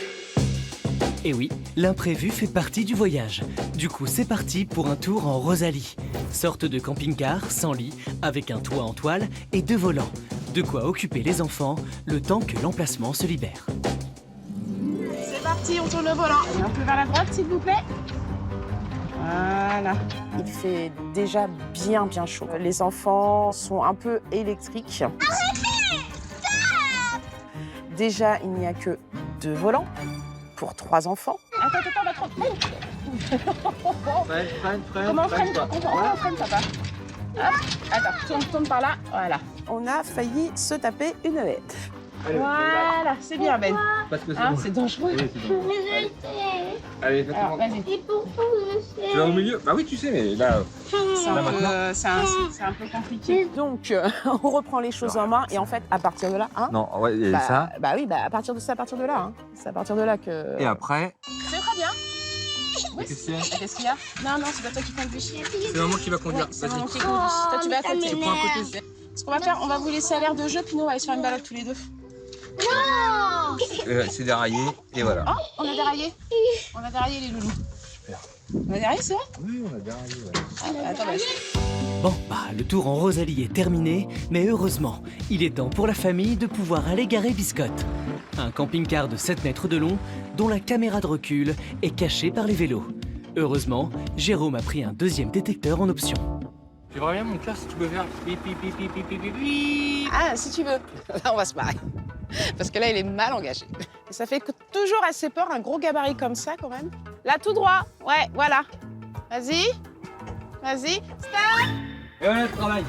Et oui, l'imprévu fait partie du voyage. Du coup, c'est parti pour un tour en Rosalie. Sorte de camping-car sans lit, avec un toit en toile et 2 volants. De quoi occuper les enfants le temps que l'emplacement se libère. C'est parti, on tourne le volant. Un peu vers la droite, s'il vous plaît. Voilà. Il fait déjà bien chaud. Les enfants sont un peu électriques. Déjà, il n'y a que 2 volants pour 3 enfants. Attends, on va trop... Freine. Comment on freine, papa? Hop, attends, tourne par là. Voilà. On a failli se taper une haie. Voilà, c'est bien, Ben. Parce que C'est dangereux. Oui, c'est dangereux. Allez, vas-y. Et pourquoi je sais? Tu vas au milieu? Bah oui, tu sais, mais là... C'est un peu compliqué. Donc, on reprend les choses en main et en fait, à partir de là... Hein, Non, ouais, et ça... Bah oui, à partir de là. Hein. C'est à partir de là que... Et après... C'est très bien. Qu'est-ce qu'il y a? Qu'est-ce qu'il y a? Non, c'est pas toi qui conduis. C'est maman qui va conduire. C'est maman qui Vas-y. conduit. Toi, tu vas à côté. Tu prends à côté. Ce qu'on va faire, on va vous laisser à l'air de jeu, puis nous, on va aller se faire une balade tous les deux. Non! C'est déraillé, et voilà. Oh, on a déraillé. On a déraillé, les loulous. On a déraillé, c'est vrai? Oui, on a déraillé, ouais. Attends, Bon, le tour en Rosalie est terminé, mais heureusement, il est temps pour la famille de pouvoir aller garer Biscotte. Un camping-car de 7 mètres de long, dont la caméra de recul est cachée par les vélos. Heureusement, Jérôme a pris un 2e détecteur en option. J'aimerais bien mon cœur si tu peux faire pipi pipi pipi pipi. Ah, si tu veux. Là, on va se marrer. Parce que là, il est mal engagé. Et ça fait toujours assez peur, un gros gabarit comme ça, quand même. Là, tout droit. Ouais, voilà. Vas-y. Vas-y. Stop. Et voilà le travail.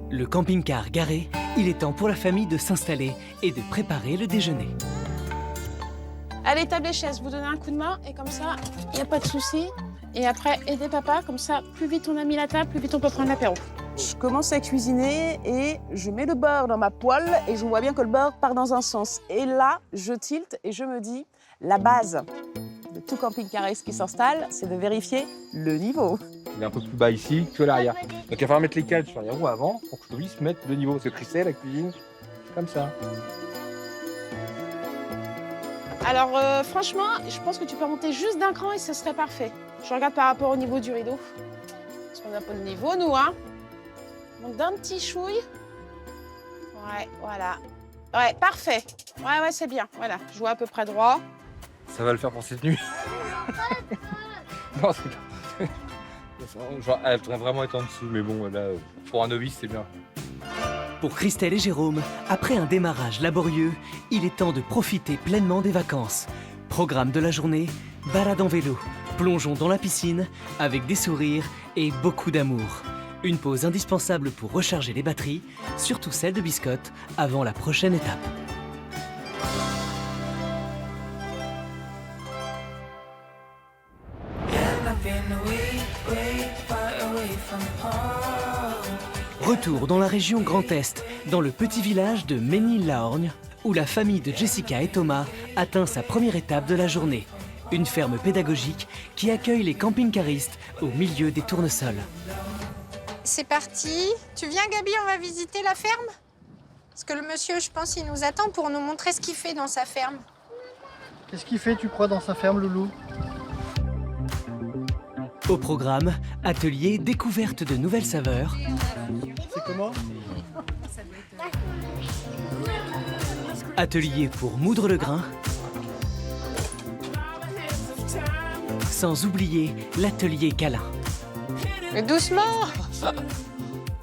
Le camping-car garé, il est temps pour la famille de s'installer et de préparer le déjeuner. Allez, table et chaise, vous donnez un coup de main et comme ça, il n'y a pas de souci. Et après, aidez papa, comme ça, plus vite on a mis la table, plus vite on peut prendre l'apéro. Je commence à cuisiner et je mets le beurre dans ma poêle et je vois bien que le beurre part dans un sens. Et là, je tilte et je me dis, la base de tout camping-cariste qui s'installe, c'est de vérifier le niveau. Il est un peu plus bas ici que l'arrière. Donc il va falloir mettre les cales sur les roues avant pour que je puisse mettre le niveau. Parce que Christelle, la cuisine, comme ça. Alors franchement, je pense que tu peux monter juste d'un cran et ce serait parfait. Je regarde par rapport au niveau du rideau. Parce qu'on a pas de niveau, nous, hein. Donc d'un petit chouille. Ouais, voilà. Ouais, parfait. Ouais, c'est bien. Voilà, je vois à peu près droit. Ça va le faire pour cette nuit. Non, c'est pas... Genre, elle devrait vraiment être en dessous, mais bon, là, pour un novice, c'est bien. Pour Christelle et Jérôme, après un démarrage laborieux, il est temps de profiter pleinement des vacances. Programme de la journée, balade en vélo, plongeons dans la piscine, avec des sourires et beaucoup d'amour. Une pause indispensable pour recharger les batteries, surtout celle de Biscotte, avant la prochaine étape. Retour dans la région Grand Est, dans le petit village de Ménil-la-Orgne, où la famille de Jessica et Thomas atteint sa première étape de la journée. Une ferme pédagogique qui accueille les camping-caristes au milieu des tournesols. C'est parti. Tu viens, Gabi, on va visiter la ferme? Parce que le monsieur, je pense, il nous attend pour nous montrer ce qu'il fait dans sa ferme. Qu'est-ce qu'il fait, tu crois, dans sa ferme, Loulou? Au programme, atelier découverte de nouvelles saveurs. C'est comment? Atelier pour moudre le grain. Sans oublier l'atelier câlin. Mais doucement.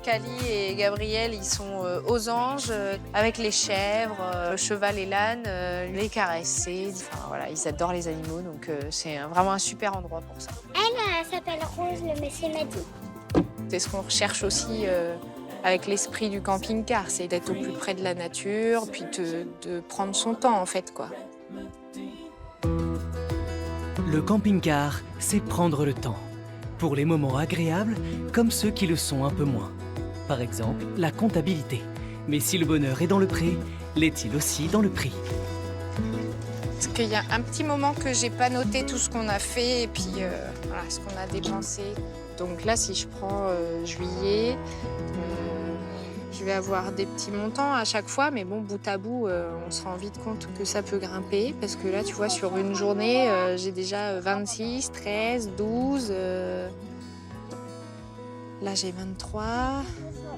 Cali et Gabriel, ils sont aux anges, avec les chèvres, le cheval et l'âne, les caresser. Enfin, voilà, ils adorent les animaux, donc c'est vraiment un super endroit pour ça. Elle s'appelle Rose, le monsieur m'a dit. C'est ce qu'on recherche aussi avec l'esprit du camping-car, c'est d'être au plus près de la nature, puis de prendre son temps, en fait, quoi. Le camping-car, c'est prendre le temps. Pour les moments agréables, comme ceux qui le sont un peu moins. Par exemple, la comptabilité. Mais si le bonheur est dans le pré, l'est-il aussi dans le prix? Parce qu'il y a un petit moment que j'ai pas noté tout ce qu'on a fait et puis voilà, ce qu'on a dépensé. Donc là, si je prends juillet, je vais avoir des petits montants à chaque fois, mais bon, bout à bout, on se rend vite compte que ça peut grimper. Parce que là, tu vois, sur une journée, j'ai déjà 26, 13, 12... Là, j'ai 23.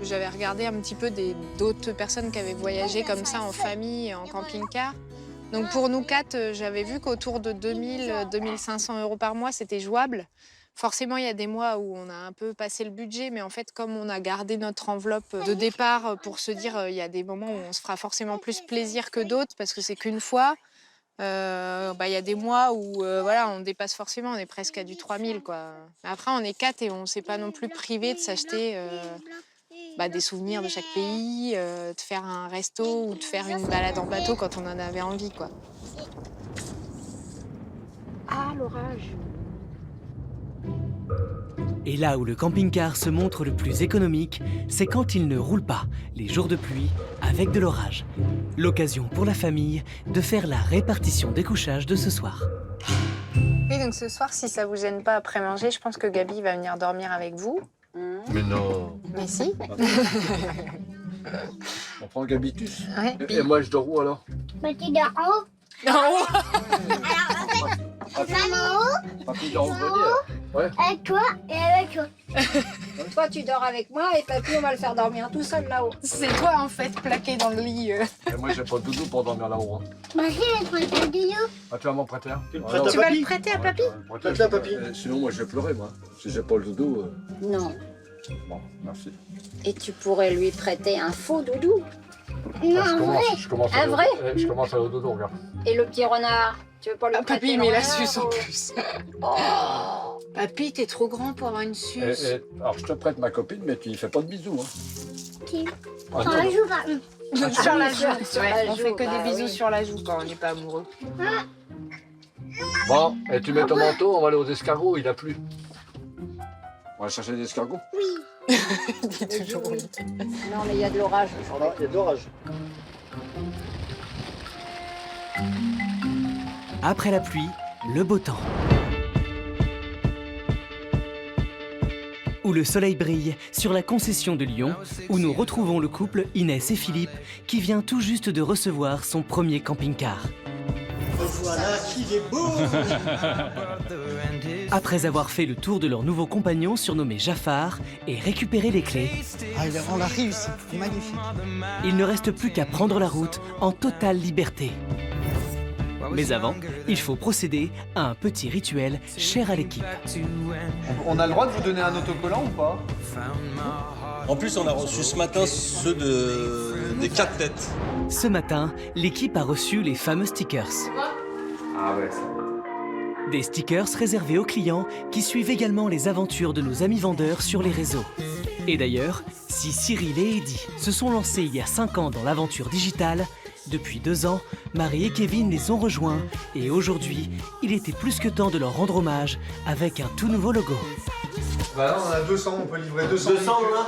J'avais regardé un petit peu d'autres personnes qui avaient voyagé comme ça en famille, en camping-car. Donc pour nous quatre, j'avais vu qu'autour de 2000-2500 € par mois, c'était jouable. Forcément, il y a des mois où on a un peu passé le budget, mais en fait, comme on a gardé notre enveloppe de départ pour se dire il y a des moments où on se fera forcément plus plaisir que d'autres, parce que c'est qu'une fois, y a des mois où voilà, on dépasse forcément, on est presque à du 3000, quoi. Après, on est 4 et on ne s'est pas non plus privé de s'acheter des souvenirs de chaque pays, de faire un resto ou de faire une balade en bateau quand on en avait envie, quoi. Ah, l'orage. Et là où le camping-car se montre le plus économique, c'est quand il ne roule pas, les jours de pluie, avec de l'orage. L'occasion pour la famille de faire la répartition des couchages de ce soir. Oui, donc ce soir, si ça vous gêne pas après manger, je pense que Gabi va venir dormir avec vous. Mais non. Mais si. On prend le Gabitus. Ouais. Et moi, je dors où alors? Bah, tu dors en haut. En haut. Alors, en fait, maman en haut. Papy dort au grenier. Ouais. Avec toi et avec toi. Toi, tu dors avec moi et papy, on va le faire dormir tout seul là-haut. C'est toi, en fait, plaqué dans le lit. Ouais, moi j'ai pas de doudou pour dormir là-haut. Moi, je vais prendre un doudou. Ah, tu vas m'en prêter un? Tu vas le prêter à papy? Prêter à papy. Sinon, moi je vais pleurer, moi. Si j'ai pas le doudou. Non. Bon, merci. Et tu pourrais lui prêter un faux doudou. Non, Je commence Un vrai? Je commence à le doudou, regarde. Et le petit renard, tu veux pas lui prêter Papy, le mais la renard, suce en ou- plus. Oh, papy, t'es trop grand pour avoir une suce. Alors, je te prête ma copine, mais tu lui fais pas de bisous. Hein. Ah, Sur non. la joue, pardon. Sur la joue. Sur Ouais, la on joue, fait que bah des bisous oui. sur la joue quand on n'est pas amoureux. Bon, et tu mets ton manteau, on va aller aux escargots, il a plu. On va chercher des escargots? Oui. Il dit toujours oui. Non, mais il y a de l'orage. Voilà, il y a de l'orage. Après la pluie, le beau temps. Où le soleil brille sur la concession de Lyon, où nous retrouvons le couple Inès et Philippe qui vient tout juste de recevoir son premier camping-car. Voilà qu'il est beau. Après avoir fait le tour de leur nouveau compagnon surnommé Jafar et récupéré les clés, On l'a réussi, magnifique. il ne reste plus qu'à prendre la route en totale liberté. Mais avant, il faut procéder à un petit rituel cher à l'équipe. On a le droit de vous donner un autocollant ou pas? En plus, on a reçu ce matin ceux des 4 têtes. Ce matin, l'équipe a reçu les fameux stickers. Ah ouais, Des stickers réservés aux clients qui suivent également les aventures de nos amis vendeurs sur les réseaux. Et d'ailleurs, si Cyril et Eddy se sont lancés il y a 5 ans dans l'aventure digitale, depuis 2 ans, Marie et Kevin les ont rejoints et aujourd'hui, il était plus que temps de leur rendre hommage avec un tout nouveau logo. Bah là, on a 200, on peut livrer 200. 200 là.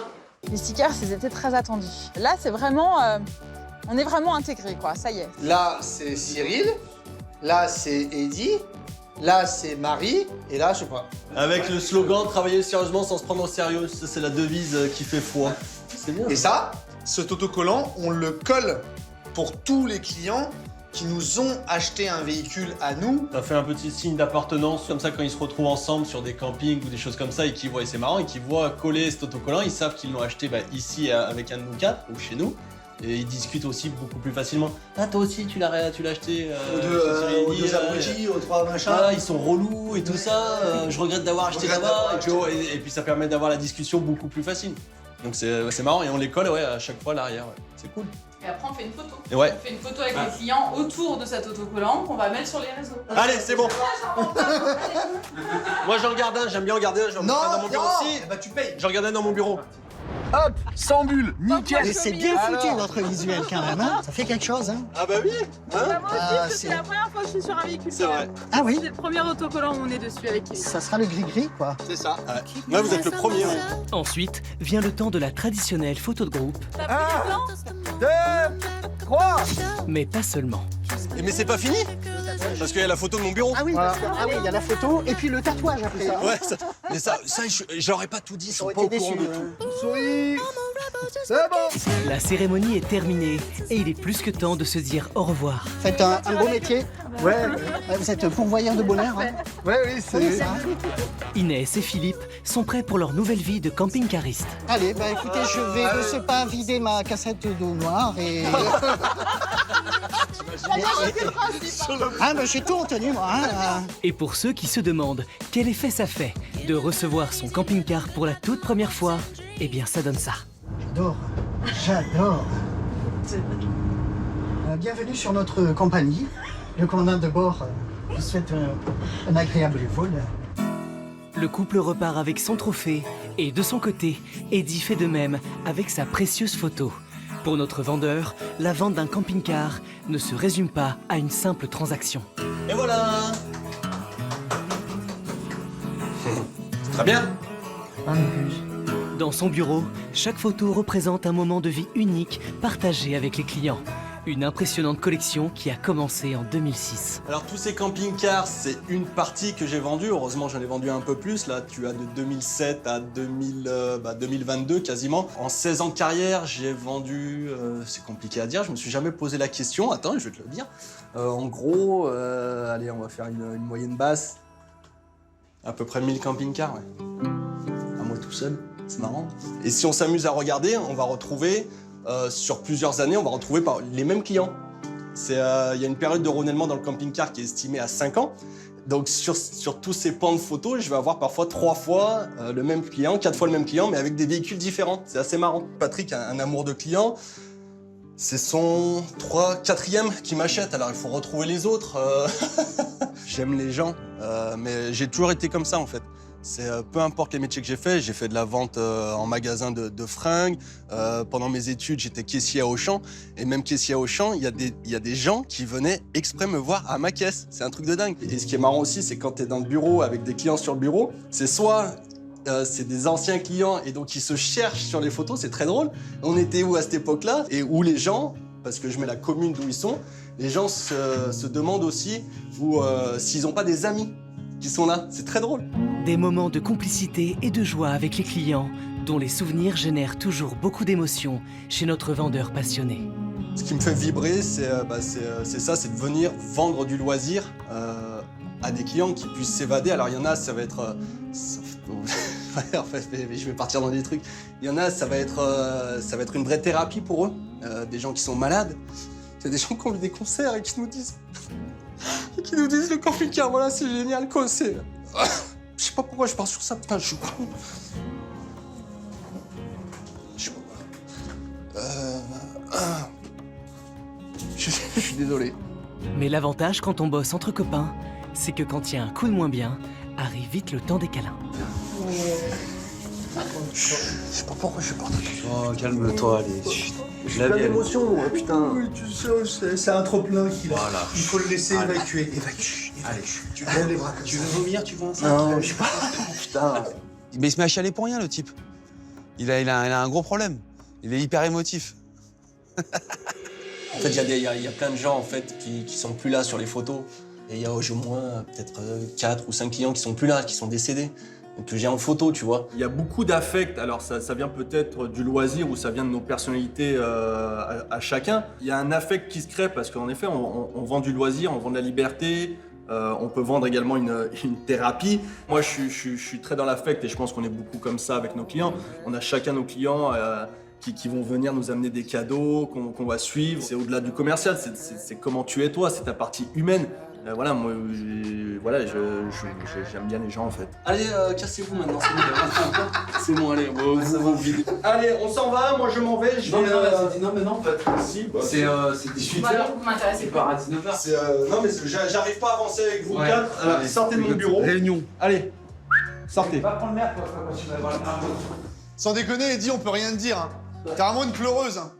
Les stickers, ils étaient très attendus. Là, c'est vraiment... on est vraiment intégrés, quoi, ça y est. Là, c'est Cyril. Là, c'est Eddy. Là, c'est Marie. Et là, je sais pas. Avec le slogan « Travailler sérieusement sans se prendre au sérieux », ça c'est la devise qui fait foi. C'est bien. Et ça, cet autocollant, on le colle pour tous les clients qui nous ont acheté un véhicule à nous. Ça fait un petit signe d'appartenance, comme ça quand ils se retrouvent ensemble sur des campings ou des choses comme ça et qu'ils voient, et c'est marrant, et qu'ils voient coller cet autocollant, ils savent qu'ils l'ont acheté ici avec un de nous 4 ou chez nous. Et ils discutent aussi beaucoup plus facilement. Ah, toi aussi, tu l'as acheté Aux deux abrutis, aux 3 machins. Ah, ils sont relous et tout ça. Je regrette d'avoir acheté là-bas. Et puis ça permet d'avoir la discussion beaucoup plus facile. Donc c'est marrant et on les colle à chaque fois à l'arrière. Ouais. C'est cool. Et après, on fait une photo. Et ouais. On fait une photo avec les clients autour de cet autocollant qu'on va mettre sur les réseaux. Allez, c'est bon. Moi, j'en garde un. J'aime bien en garder un. J'en garde un dans mon bureau aussi. Bah, tu payes. J'en garde un dans mon bureau. Hop, sans bulle, nickel. Et c'est bien foutu votre visuel quand même, hein. Ça fait quelque chose, hein. Ah bah oui. Moi Ah, aussi, c'est la première fois que je suis sur un véhicule. C'est vrai. Ah oui. C'est le premier autocollant où on est dessus avec Kevin. Ça sera le gris-gris, quoi. C'est ça. Là, vous êtes le premier. Ouais. Ensuite, vient le temps de la traditionnelle photo de groupe. 2, 3. Mais pas seulement. Mais c'est pas fini. Parce qu'il y a la photo de mon bureau. Ah oui, il y a la photo et puis le tatouage après. Ouais, mais ça j'aurais pas tout dit, ils sont pas au courant de tout. Souris. C'est bon. La cérémonie est terminée et il est plus que temps de se dire au revoir. Faites un beau métier. Ouais. Vous êtes pourvoyeur de bonheur. Hein. Ouais, oui, c'est ça. Inès et Philippe sont prêts pour leur nouvelle vie de camping-cariste. Allez, bah écoutez, je vais de ce pas vider ma cassette d'eau noire et... Ah bah j'ai tout retenu moi. Hein. Et pour ceux qui se demandent quel effet ça fait de recevoir son camping-car pour la toute première fois, eh bien ça donne ça. J'adore. Bienvenue sur notre compagnie. Le commandant de bord vous souhaite un agréable vol. Le couple repart avec son trophée et de son côté, Eddy fait de même avec sa précieuse photo. Pour notre vendeur, la vente d'un camping-car ne se résume pas à une simple transaction. Et voilà. C'est très bien. Dans son bureau, chaque photo représente un moment de vie unique partagé avec les clients. Une impressionnante collection qui a commencé en 2006. Alors tous ces camping-cars, c'est une partie que j'ai vendue. Heureusement, j'en ai vendu un peu plus. Là, tu as de 2007 à 2022 quasiment. En 16 ans de carrière, j'ai vendu... c'est compliqué à dire, je me suis jamais posé la question. Attends, je vais te le dire. En gros, allez, on va faire une moyenne basse. À peu près 1000 camping-cars, ouais. À moi tout seul, c'est marrant. Et si on s'amuse à regarder, on va retrouver sur plusieurs années, on va retrouver les mêmes clients. Il y a une période de renouvellement dans le camping-car qui est estimée à 5 ans. Donc sur tous ces pans de photos, je vais avoir parfois 3 fois le même client, 4 fois le même client, mais avec des véhicules différents. C'est assez marrant. Patrick a un amour de client. C'est son 4e qui m'achète, alors il faut retrouver les autres. J'aime les gens, mais j'ai toujours été comme ça en fait. Peu importe les métiers que j'ai fait de la vente en magasin de fringues. Pendant mes études, j'étais caissier à Auchan. Et même caissier à Auchan, il y a des gens qui venaient exprès me voir à ma caisse. C'est un truc de dingue. Et ce qui est marrant aussi, c'est quand tu es dans le bureau avec des clients sur le bureau, c'est soit c'est des anciens clients et donc ils se cherchent sur les photos, c'est très drôle. On était où à cette époque-là? Et où les gens, parce que je mets la commune d'où ils sont, les gens se demandent aussi s'ils n'ont pas des amis qui sont là. C'est très drôle. Des moments de complicité et de joie avec les clients, dont les souvenirs génèrent toujours beaucoup d'émotions chez notre vendeur passionné. Ce qui me fait vibrer, c'est ça, c'est de venir vendre du loisir à des clients qui puissent s'évader. Alors il y en a, ça va être... en fait, je vais partir dans des trucs. Il y en a, ça va être une vraie thérapie pour eux. Des gens qui sont malades. Il y a des gens qui ont vu des concerts et qui nous disent... le camping-car, voilà, c'est génial, quoi, c'est... Je sais pas pourquoi je pars sur ça, putain, je suis con. Je sais pas. Je suis désolé. Mais l'avantage quand on bosse entre copains, c'est que quand il y a un coup de moins bien, arrive vite le temps des câlins. Je sais pas pourquoi je suis parti. Oh, calme-toi, allez. J'ai plein d'émotions, putain. Oui, tu sais, c'est un trop-plein qu'il a. Voilà. Il faut le laisser évacuer. Évacue. Allez. Tu lèves les bras comme ça. Tu veux vomir, tu veux un sac? Non, je sais pas. Putain. Mais il se met à chialer pour rien, le type. Il a un gros problème. Il est hyper émotif. En fait, il y a plein de gens en fait, qui sont plus là sur les photos. Et il y a au moins peut-être 4 ou 5 clients qui sont plus là, qui sont décédés. Que j'ai en photo, tu vois. Il y a beaucoup d'affect, alors ça vient peut-être du loisir ou ça vient de nos personnalités à chacun. Il y a un affect qui se crée parce qu'en effet, on vend du loisir, on vend de la liberté, on peut vendre également une thérapie. Moi, je suis très dans l'affect et je pense qu'on est beaucoup comme ça avec nos clients. On a chacun nos clients qui vont venir nous amener des cadeaux, qu'on va suivre. C'est au-delà du commercial, c'est comment tu es toi, c'est ta partie humaine. Voilà, moi, j'aime bien les gens en fait. Allez, cassez-vous maintenant, c'est bon. C'est bon, allez, ça va vite. Allez, on s'en va, moi je m'en vais. Non, mais non, pas si. C'est 18h. C'est pas à 19h. Non, mais j'arrive pas à avancer avec vous 4. Alors, sortez de mon bureau. Réunion. Allez, sortez. Va prendre l'air, quoi, quand tu vas voir la Sans déconner, Eddie, on peut rien te dire. Hein. T'es vraiment une pleureuse. Hein.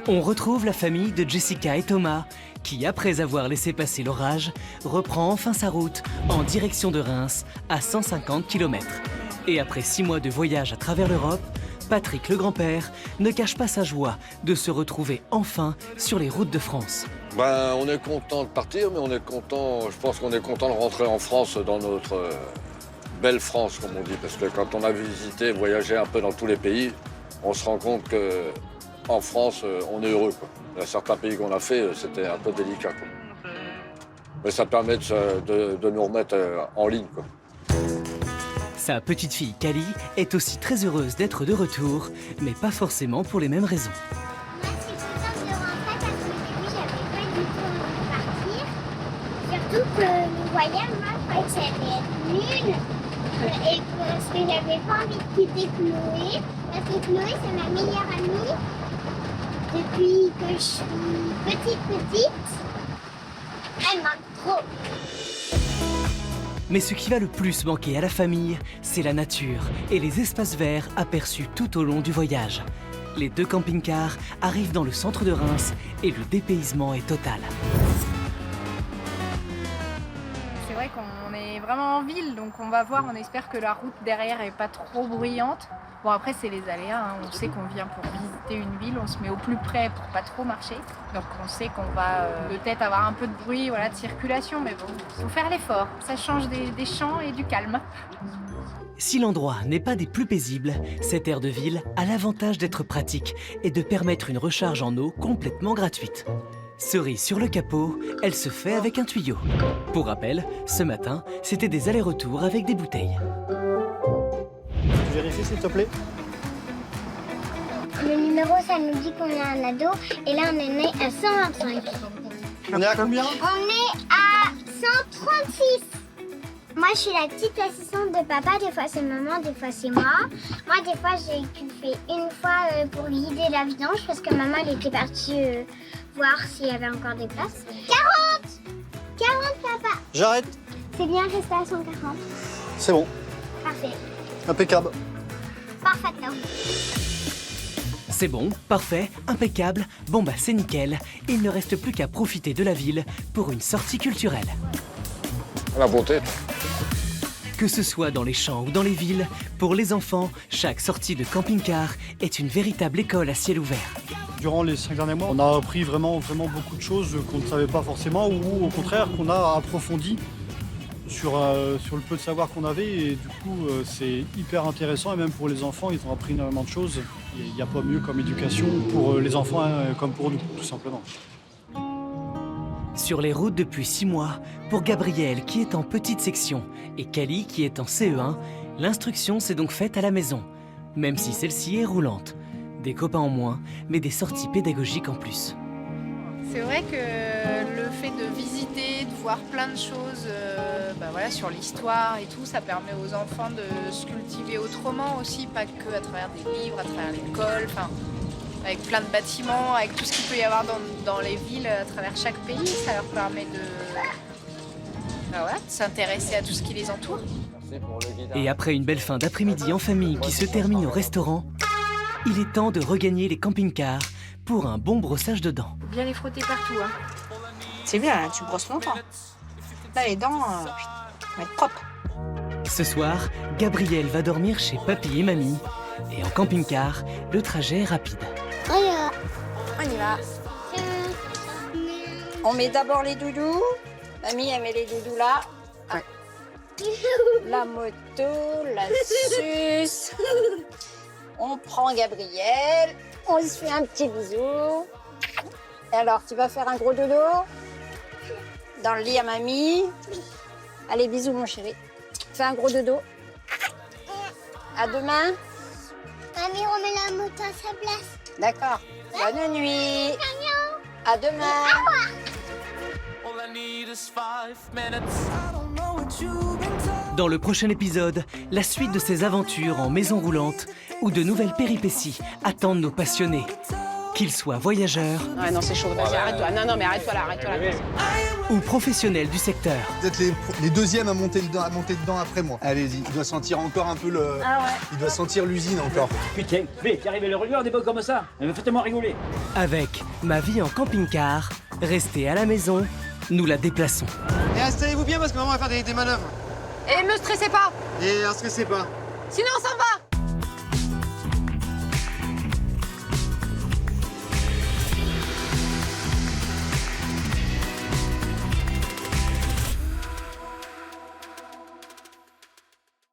On retrouve la famille de Jessica et Thomas, qui, après avoir laissé passer l'orage, reprend enfin sa route en direction de Reims, à 150 km. Et après 6 mois de voyage à travers l'Europe, Patrick le grand-père ne cache pas sa joie de se retrouver enfin sur les routes de France. On est content de partir, mais je pense qu'on est content de rentrer en France, dans notre belle France, comme on dit. Parce que quand on a visité, voyagé un peu dans tous les pays, on se rend compte qu'en France, on est heureux, quoi. Il y a certains pays qu'on a fait, c'était un peu délicat, quoi. Mais ça permet de nous remettre en ligne, quoi. Sa petite fille Kali est aussi très heureuse d'être de retour, mais pas forcément pour les mêmes raisons. Moi, je suis contente de rentrer parce qu'au début, j'avais pas du tout envie de partir. Surtout que le voyage, moi, je croyais que ça allait être nul. Et parce que j'avais pas envie de quitter Chloé. Parce que Chloé, c'est ma meilleure amie. Depuis que je suis petite. Elle manque trop. Mais ce qui va le plus manquer à la famille, c'est la nature et les espaces verts aperçus tout au long du voyage. Les 2 camping-cars arrivent dans le centre de Reims et le dépaysement est total. C'est vrai qu'on est vraiment en ville, donc on va voir, on espère que la route derrière est pas trop bruyante. Bon après c'est les aléas, hein. On sait qu'on vient pour visiter une ville, on se met au plus près pour pas trop marcher. Donc on sait qu'on va peut-être avoir un peu de bruit, voilà, de circulation, mais bon, faut faire l'effort. Ça change des champs et du calme. Si l'endroit n'est pas des plus paisibles, cette aire de ville a l'avantage d'être pratique et de permettre une recharge en eau complètement gratuite. Cerise sur le capot, elle se fait avec un tuyau. Pour rappel, ce matin, c'était des allers-retours avec des bouteilles. Tu vérifies s'il te plaît? Le numéro, ça nous dit qu'on est un ado. Et là, on est né à 125. On est à combien? On est à 136. Moi, je suis la petite assistante de papa. Des fois, c'est maman, des fois, c'est moi. Moi, des fois, j'ai fait une fois pour guider la vidange parce que maman, elle était partie voir s'il y avait encore des places. 40 papa. J'arrête. C'est bien resté à 140. C'est bon. Parfait. Impeccable. Parfaitement. C'est bon, parfait, impeccable, bon bah c'est nickel. Il ne reste plus qu'à profiter de la ville pour une sortie culturelle. La bonté. Que ce soit dans les champs ou dans les villes, pour les enfants, chaque sortie de camping-car est une véritable école à ciel ouvert. Durant les 5 derniers mois, on a appris vraiment beaucoup de choses qu'on ne savait pas forcément ou au contraire qu'on a approfondi sur le peu de savoir qu'on avait et du coup c'est hyper intéressant et même pour les enfants ils ont appris énormément de choses. Il n'y a pas mieux comme éducation pour les enfants comme pour nous tout simplement. Sur les routes depuis 6 mois, pour Gabriel qui est en petite section et Kali qui est en CE1, l'instruction s'est donc faite à la maison, même si celle-ci est roulante. Des copains en moins, mais des sorties pédagogiques en plus. C'est vrai que le fait de visiter, de voir plein de choses voilà, sur l'histoire et tout, ça permet aux enfants de se cultiver autrement aussi, pas que à travers des livres, à travers l'école, avec plein de bâtiments, avec tout ce qu'il peut y avoir dans les villes à travers chaque pays. Ça leur permet de s'intéresser à tout ce qui les entoure. Et après une belle fin d'après-midi en famille qui se termine au restaurant, il est temps de regagner les camping-cars pour un bon brossage de dents. Bien les frotter partout. Hein. C'est bien, hein, tu brosses longtemps. Là, les dents vont être propres. Ce soir, Gabriel va dormir chez papy et mamie. Et en camping-car, le trajet est rapide. On y va. On met d'abord les doudous. Mamie, elle met les doudous là. Ouais. La moto, la suce. On prend Gabriel. On se fait un petit bisou. Et alors, tu vas faire un gros dodo dans le lit à mamie. Allez, bisous mon chéri. Fais un gros dodo. À demain. Mamie, remet la moto à sa place. D'accord. Bonne nuit. À demain. Dans le prochain épisode, la suite de ces aventures en maison roulante où de nouvelles péripéties attendent nos passionnés. Qu'ils soient voyageurs Ouais, non, c'est chaud. Vas-y, arrête-toi. Non, mais arrête-toi là. ou professionnels du secteur. Vous êtes les deuxièmes à monter dedans après moi. Allez-y, il doit sentir encore un peu le... Ah ouais. Il doit sentir l'usine encore. Putain, mais qui arrive à le regarder des beaux comme ça. Mais faites-moi rigoler. Avec Ma vie en camping-car, restez à la maison, nous la déplaçons. Et installez-vous bien parce que maman va faire des manœuvres. Et me stressez pas. Et ne stressez pas. Sinon, on s'en va.